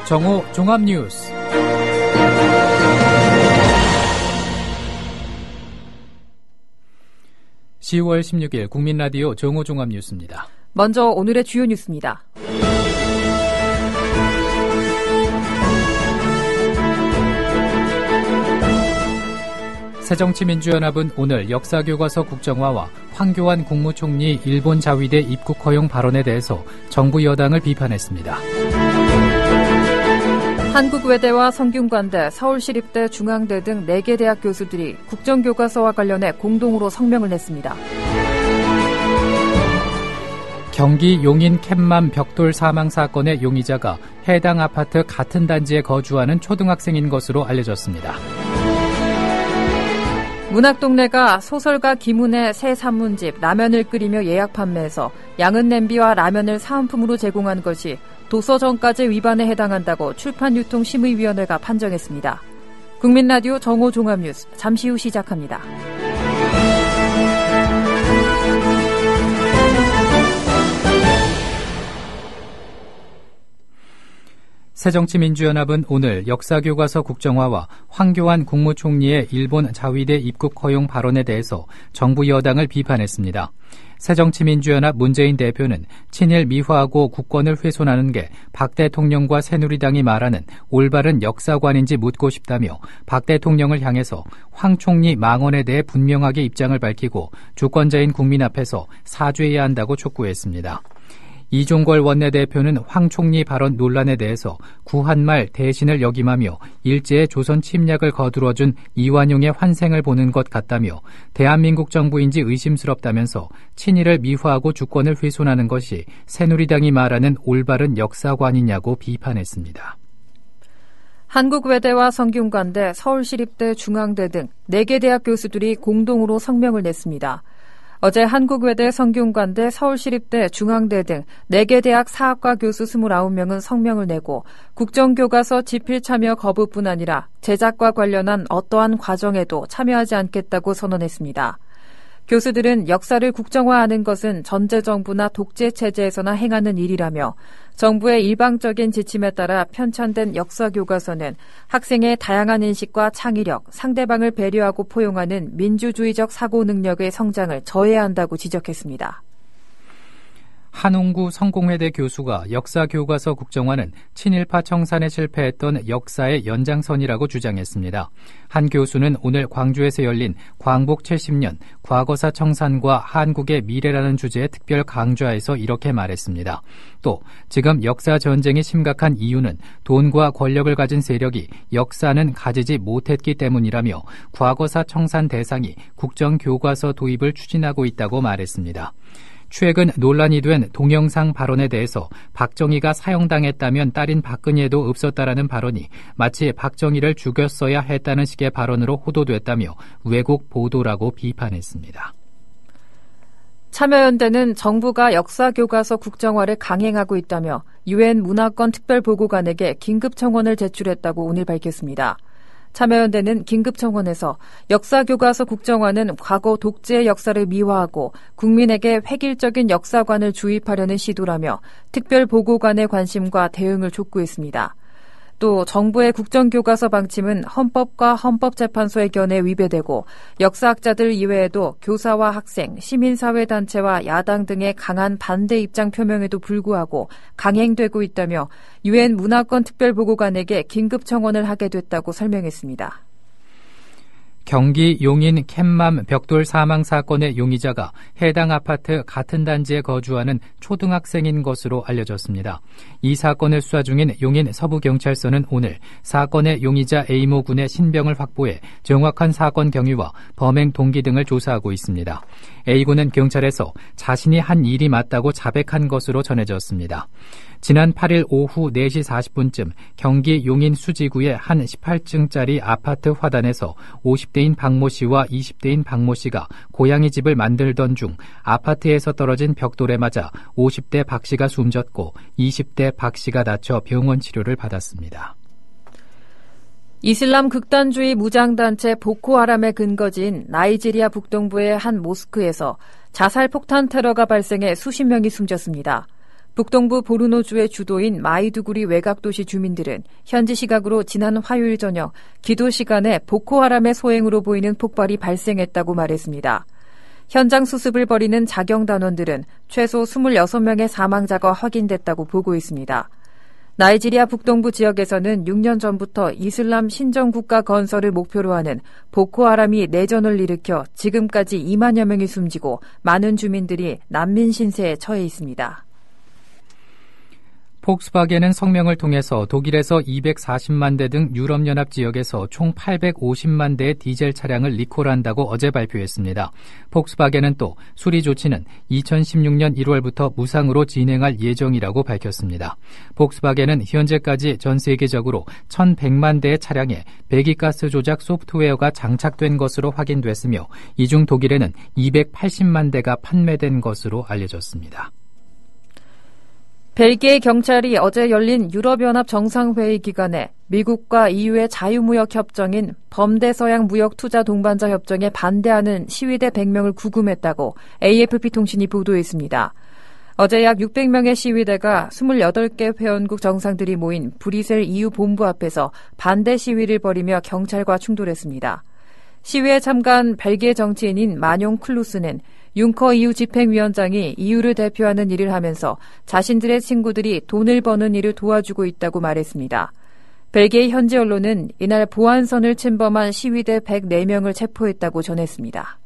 정오 종합뉴스. (10월 16일) 국민라디오 정오 종합뉴스입니다. 먼저 오늘의 주요 뉴스입니다. 새정치민주연합은 오늘 역사교과서 국정화와 황교안 국무총리 일본 자위대 입국 허용 발언에 대해서 정부 여당을 비판했습니다. 한국외대와 성균관대, 서울시립대, 중앙대 등 4개 대학 교수들이 국정교과서와 관련해 공동으로 성명을 냈습니다. 경기 용인 캣맘 벽돌 사망 사건의 용의자가 해당 아파트 같은 단지에 거주하는 초등학생인 것으로 알려졌습니다. 문학동네가 소설가 김훈의 새 산문집 라면을 끓이며 예약 판매해서 양은 냄비와 라면을 사은품으로 제공한 것이 도서정가제 위반에 해당한다고 출판유통심의위원회가 판정했습니다. 국민라디오 정오 종합뉴스 잠시 후 시작합니다. 새정치민주연합은 오늘 역사교과서 국정화와 황교안 국무총리의 일본 자위대 입국 허용 발언에 대해서 정부 여당을 비판했습니다. 새정치민주연합 문재인 대표는 친일 미화하고 국권을 훼손하는 게 박 대통령과 새누리당이 말하는 올바른 역사관인지 묻고 싶다며 박 대통령을 향해서 황 총리 망언에 대해 분명하게 입장을 밝히고 주권자인 국민 앞에서 사죄해야 한다고 촉구했습니다. 이종걸 원내대표는 황 총리 발언 논란에 대해서 구한말 대신을 역임하며 일제의 조선 침략을 거두어준 이완용의 환생을 보는 것 같다며 대한민국 정부인지 의심스럽다면서 친일을 미화하고 주권을 훼손하는 것이 새누리당이 말하는 올바른 역사관이냐고 비판했습니다. 한국외대와 성균관대, 서울시립대, 중앙대 등 4개 대학 교수들이 공동으로 성명을 냈습니다. 어제 한국외대, 성균관대, 서울시립대, 중앙대 등 4개 대학 사학과 교수 29명은 성명을 내고 국정교과서 집필 참여 거부뿐 아니라 제작과 관련한 어떠한 과정에도 참여하지 않겠다고 선언했습니다. 교수들은 역사를 국정화하는 것은 전제정부나 독재체제에서나 행하는 일이라며 정부의 일방적인 지침에 따라 편찬된 역사교과서는 학생의 다양한 인식과 창의력, 상대방을 배려하고 포용하는 민주주의적 사고 능력의 성장을 저해야 한다고 지적했습니다. 한홍구 성공회대 교수가 역사교과서 국정화는 친일파 청산에 실패했던 역사의 연장선이라고 주장했습니다. 한 교수는 오늘 광주에서 열린 광복 70년 과거사 청산과 한국의 미래라는 주제의 특별 강좌에서 이렇게 말했습니다. 또 지금 역사 전쟁이 심각한 이유는 돈과 권력을 가진 세력이 역사는 가지지 못했기 때문이라며 과거사 청산 대상이 국정교과서 도입을 추진하고 있다고 말했습니다. 최근 논란이 된 동영상 발언에 대해서 박정희가 사형당했다면 딸인 박근혜도 없었다라는 발언이 마치 박정희를 죽였어야 했다는 식의 발언으로 호도됐다며 왜곡 보도라고 비판했습니다. 참여연대는 정부가 역사교과서 국정화를 강행하고 있다며 유엔 문화권 특별보고관에게 긴급청원을 제출했다고 오늘 밝혔습니다. 참여연대는 긴급청원에서 역사교과서 국정화는 과거 독재의 역사를 미화하고 국민에게 획일적인 역사관을 주입하려는 시도라며 특별보고관의 관심과 대응을 촉구했습니다. 또 정부의 국정교과서 방침은 헌법과 헌법재판소의 견해에 위배되고 역사학자들 이외에도 교사와 학생, 시민사회단체와 야당 등의 강한 반대 입장 표명에도 불구하고 강행되고 있다며 유엔 문화권 특별보고관에게 긴급청원을 하게 됐다고 설명했습니다. 경기 용인 캣맘 벽돌 사망 사건의 용의자가 해당 아파트 같은 단지에 거주하는 초등학생인 것으로 알려졌습니다. 이 사건을 수사 중인 용인 서부경찰서는 오늘 사건의 용의자 A모 군의 신병을 확보해 정확한 사건 경위와 범행 동기 등을 조사하고 있습니다. A군은 경찰에서 자신이 한 일이 맞다고 자백한 것으로 전해졌습니다. 지난 8일 오후 4시 40분쯤 경기 용인 수지구의 한 18층짜리 아파트 화단에서 50대인 박모 씨와 20대인 박모 씨가 고양이 집을 만들던 중 아파트에서 떨어진 벽돌에 맞아 50대 박 씨가 숨졌고 20대 박 씨가 다쳐 병원 치료를 받았습니다. 이슬람 극단주의 무장단체 보코하람의 근거지인 나이지리아 북동부의 한 모스크에서 자살 폭탄 테러가 발생해 수십 명이 숨졌습니다. 북동부 보르노주의 주도인 마이두구리 외곽도시 주민들은 현지 시각으로 지난 화요일 저녁 기도 시간에 보코하람의 소행으로 보이는 폭발이 발생했다고 말했습니다. 현장 수습을 벌이는 자경단원들은 최소 26명의 사망자가 확인됐다고 보고 있습니다. 나이지리아 북동부 지역에서는 6년 전부터 이슬람 신정국가 건설을 목표로 하는 보코하람이 내전을 일으켜 지금까지 2만여 명이 숨지고 많은 주민들이 난민 신세에 처해 있습니다. 폭스바겐은 성명을 통해서 독일에서 240만 대 등 유럽연합 지역에서 총 850만 대의 디젤 차량을 리콜한다고 어제 발표했습니다. 폭스바겐은 또 수리 조치는 2016년 1월부터 무상으로 진행할 예정이라고 밝혔습니다. 폭스바겐은 현재까지 전 세계적으로 1,100만 대의 차량에 배기가스 조작 소프트웨어가 장착된 것으로 확인됐으며 이 중 독일에는 280만 대가 판매된 것으로 알려졌습니다. 벨기에 경찰이 어제 열린 유럽연합 정상회의 기간에 미국과 EU의 자유무역 협정인 범대서양 무역 투자 동반자 협정에 반대하는 시위대 100명을 구금했다고 AFP 통신이 보도했습니다. 어제 약 600명의 시위대가 28개 회원국 정상들이 모인 브뤼셀 EU 본부 앞에서 반대 시위를 벌이며 경찰과 충돌했습니다. 시위에 참가한 벨기에 정치인인 마뇽 클루스는 융커 EU 집행위원장이 EU를 대표하는 일을 하면서 자신들의 친구들이 돈을 버는 일을 도와주고 있다고 말했습니다. 벨기에 현지 언론은 이날 보안선을 침범한 시위대 104명을 체포했다고 전했습니다.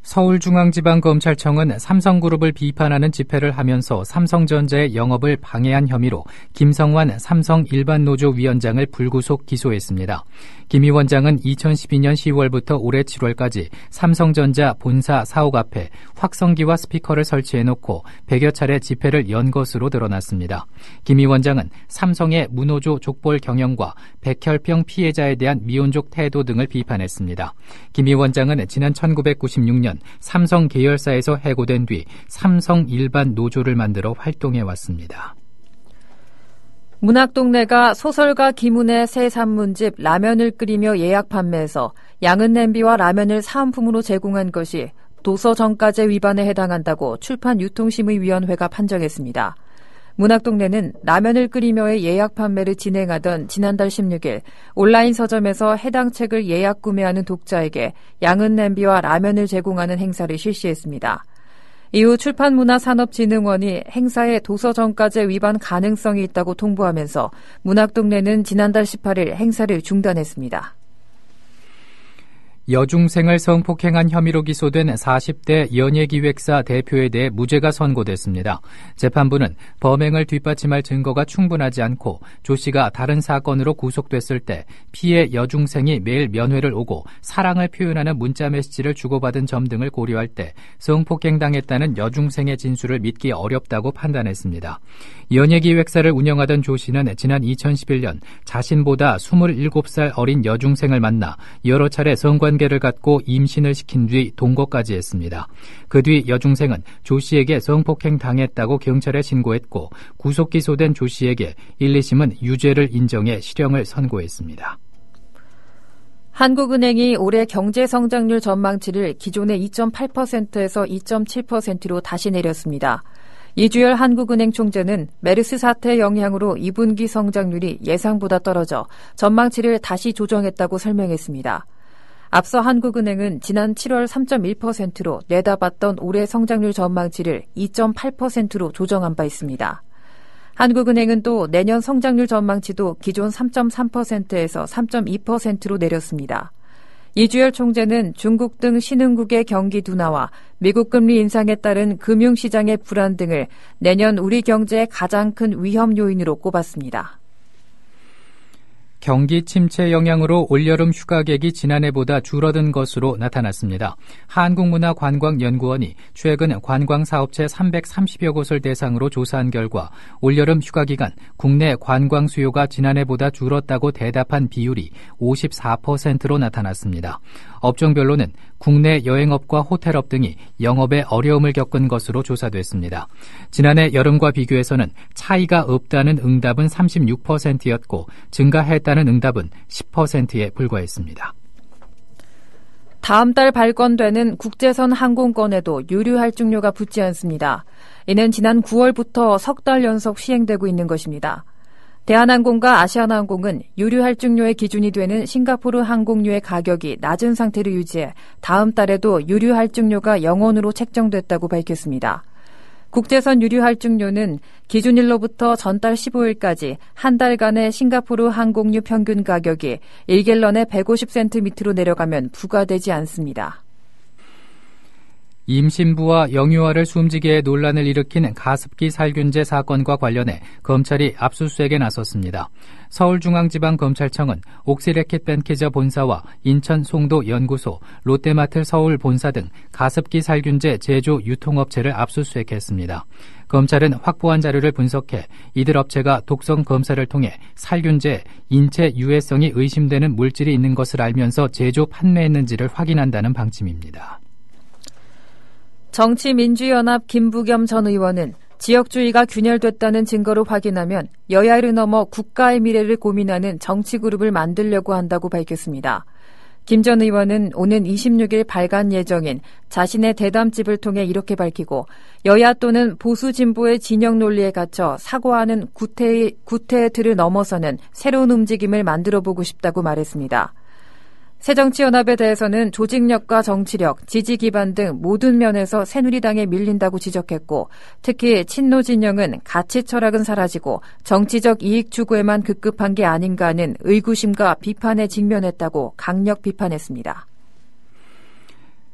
서울중앙지방검찰청은 삼성그룹을 비판하는 집회를 하면서 삼성전자의 영업을 방해한 혐의로 김성환 삼성일반노조 위원장을 불구속 기소했습니다. 김 위원장은 2012년 10월부터 올해 7월까지 삼성전자 본사 사옥 앞에 확성기와 스피커를 설치해놓고 100여 차례 집회를 연 것으로 드러났습니다. 김 위원장은 삼성의 무노조 족벌 경영과 백혈병 피해자에 대한 미온족 태도 등을 비판했습니다. 김 위원장은 지난 1996년 삼성 계열사에서 해고된 뒤 삼성 일반 노조를 만들어 활동해왔습니다. 문학동네가 소설가 김훈의 새 산문집 라면을 끓이며 예약 판매해서 양은 냄비와 라면을 사은품으로 제공한 것이 도서정가제 위반에 해당한다고 출판유통심의위원회가 판정했습니다. 문학동네는 라면을 끓이며의 예약 판매를 진행하던 지난달 16일 온라인 서점에서 해당 책을 예약 구매하는 독자에게 양은 냄비와 라면을 제공하는 행사를 실시했습니다. 이후 출판문화산업진흥원이 행사에 도서정가제 위반 가능성이 있다고 통보하면서 문학동네는 지난달 18일 행사를 중단했습니다. 여중생을 성폭행한 혐의로 기소된 40대 연예기획사 대표에 대해 무죄가 선고됐습니다. 재판부는 범행을 뒷받침할 증거가 충분하지 않고 조 씨가 다른 사건으로 구속됐을 때 피해 여중생이 매일 면회를 오고 사랑을 표현하는 문자 메시지를 주고받은 점 등을 고려할 때 성폭행당했다는 여중생의 진술을 믿기 어렵다고 판단했습니다. 연예기획사를 운영하던 조 씨는 지난 2011년 자신보다 27살 어린 여중생을 만나 여러 차례 성관계를 갖고 임신을 시킨 뒤 동거까지 했습니다. 그 뒤 여중생은 조 씨에게 성폭행 당했다고 경찰에 신고했고 구속 기소된 조 씨에게 1, 2심은 유죄를 인정해 실형을 선고했습니다. 한국은행이 올해 경제성장률 전망치를 기존의 2.8%에서 2.7%로 다시 내렸습니다. 이주열 한국은행 총재는 메르스 사태 영향으로 2분기 성장률이 예상보다 떨어져 전망치를 다시 조정했다고 설명했습니다. 앞서 한국은행은 지난 7월 3.1%로 내다봤던 올해 성장률 전망치를 2.8%로 조정한 바 있습니다. 한국은행은 또 내년 성장률 전망치도 기존 3.3%에서 3.2%로 내렸습니다. 이주열 총재는 중국 등 신흥국의 경기 둔화와 미국 금리 인상에 따른 금융시장의 불안 등을 내년 우리 경제의 가장 큰 위험 요인으로 꼽았습니다. 경기 침체 영향으로 올여름 휴가객이 지난해보다 줄어든 것으로 나타났습니다. 한국문화관광연구원이 최근 관광사업체 330여 곳을 대상으로 조사한 결과 올여름 휴가 기간 국내 관광 수요가 지난해보다 줄었다고 대답한 비율이 54%로 나타났습니다. 업종별로는 국내 여행업과 호텔업 등이 영업에 어려움을 겪은 것으로 조사됐습니다. 지난해 여름과 비교해서는 차이가 없다는 응답은 36%였고 증가했다는 응답은 10%에 불과했습니다. 다음 달 발권되는 국제선 항공권에도 유류 할증료가 붙지 않습니다. 이는 지난 9월부터 석 달 연속 시행되고 있는 것입니다. 대한항공과 아시아나항공은 유류 할증료의 기준이 되는 싱가포르 항공료의 가격이 낮은 상태를 유지해 다음 달에도 유류 할증료가 0원으로 책정됐다고 밝혔습니다. 국제선 유류 할증료는 기준일로부터 전달 15일까지 한 달간의 싱가포르 항공유 평균 가격이 1갤런에 150센트 밑으로 내려가면 부과되지 않습니다. 임신부와 영유아를 숨지게 논란을 일으킨 가습기 살균제 사건과 관련해 검찰이 압수수색에 나섰습니다. 서울중앙지방검찰청은 옥시레킷 벤키저 본사와 인천 송도 연구소, 롯데마트 서울 본사 등 가습기 살균제 제조 유통업체를 압수수색했습니다. 검찰은 확보한 자료를 분석해 이들 업체가 독성 검사를 통해 살균제 인체 유해성이 의심되는 물질이 있는 것을 알면서 제조 판매했는지를 확인한다는 방침입니다. 정치민주연합 김부겸 전 의원은 지역주의가 균열됐다는 증거로 확인하면 여야를 넘어 국가의 미래를 고민하는 정치그룹을 만들려고 한다고 밝혔습니다. 김 전 의원은 오는 26일 발간 예정인 자신의 대담집을 통해 이렇게 밝히고 여야 또는 보수 진보의 진영 논리에 갇혀 사고하는 구태의 틀을 넘어서는 새로운 움직임을 만들어보고 싶다고 말했습니다. 새정치연합에 대해서는 조직력과 정치력, 지지 기반 등 모든 면에서 새누리당에 밀린다고 지적했고 특히 친노 진영은 가치 철학은 사라지고 정치적 이익 추구에만 급급한 게 아닌가 하는 의구심과 비판에 직면했다고 강력 비판했습니다.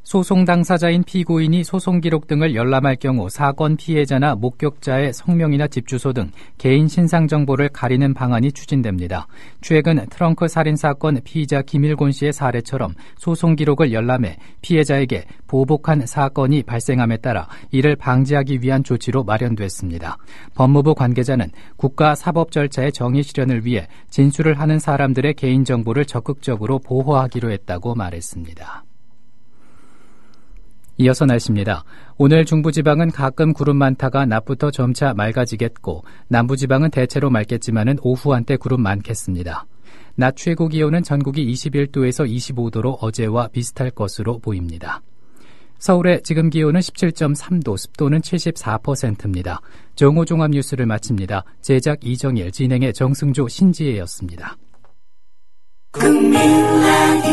소송 당사자인 피고인이 소송 기록 등을 열람할 경우 사건 피해자나 목격자의 성명이나 집 주소 등 개인 신상 정보를 가리는 방안이 추진됩니다. 최근 트렁크 살인 사건 피의자 김일곤 씨의 사례처럼 소송 기록을 열람해 피해자에게 보복한 사건이 발생함에 따라 이를 방지하기 위한 조치로 마련됐습니다. 법무부 관계자는 국가 사법 절차의 정의 실현을 위해 진술을 하는 사람들의 개인 정보를 적극적으로 보호하기로 했다고 말했습니다. 이어서 날씨입니다. 오늘 중부지방은 가끔 구름 많다가 낮부터 점차 맑아지겠고 남부지방은 대체로 맑겠지만은 오후 한때 구름 많겠습니다. 낮 최고 기온은 전국이 21도에서 25도로 어제와 비슷할 것으로 보입니다. 서울의 지금 기온은 17.3도, 습도는 74%입니다. 정오종합 뉴스를 마칩니다. 제작 이정일, 진행의 정승조, 신지혜였습니다. 국민라디오